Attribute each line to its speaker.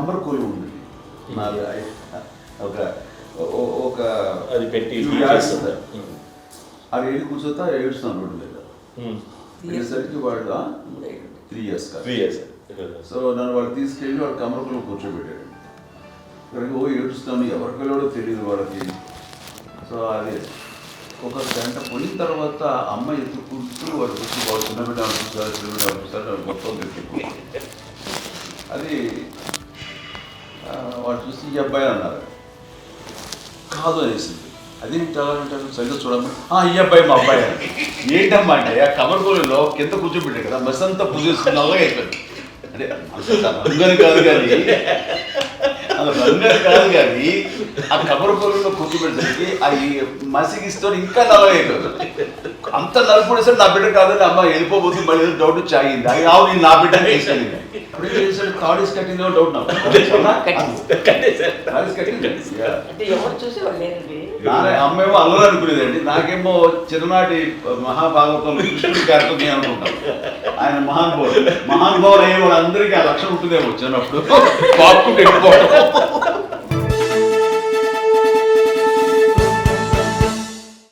Speaker 1: కమర్కోలు ఉంది నాది ఒక ఒక
Speaker 2: అది పెట్టి
Speaker 1: అది ఏడు కూర్చోతా ఏడుస్తున్నాను రోడ్డు మీద వెళ్ళేసరికి వాళ్ళు 3 years సో నన్ను వాళ్ళు తీసుకెళ్ళి వాళ్ళు కమర్కోలు కూర్చోబెట్టాడు. ఇక్కడికి ఏడుస్తాను, ఎవరికి వెళ్ళాడో తెలియదు వాళ్ళకి. సో అది ఒక గంట పోయిన తర్వాత అమ్మ ఎత్తుకుంటూ వాడు వచ్చి వాడు చిన్నబిడ్డ అనిపిస్తారు, చిన్నబిడ్డ అనిపిస్తారు, మొత్తం తెచ్చి అది వాడు చూసి ఈ అబ్బాయి అన్నారు. కాదు అనేసింది. అది అంటారు సరిగ్గా చూడమ్మా, ఈ అబ్బాయి మా అబ్బాయి అని. ఏంటమ్మా అంటే ఆ కమర్కోలులో కింద కూర్చోబెట్టాడు కదా, బస్ అంతా పూజేసుకున్నాగా అయిపోయింది. అంటే రంగని కాదు కానీ ఆ కమర్కోలులో కూర్చోబెట్టేసరికి అవి మసిగిస్తూ ఇంకా నల్లగైపోయింది. అంత నలుపుడేసరికి నా బిడ్డ కాదని అమ్మ వెళ్ళిపోబోతుంది, మళ్ళీ డౌట్ వచ్చి ఆగింది. అది రావు నేను నా బిడ్డ తీసుకెళ్ళింది. అప్పుడు ఏం చేశాడు, తాడీస్ కట్టిందో డౌట్ నాకు. అమ్మేమో అల్లరు అనుకునేదండి, నాకేమో చిన్ననాటి మహాభాగవతం కృష్ణుడి కార్యక్రమం అనుకుంటాను. ఆయన మహానుభావుడు అయ్యే వాళ్ళందరికీ ఆ లక్షణం ఉంటుందేమో వచ్చినప్పుడు పాపుకుంటూ వెళ్ళిపోవడం.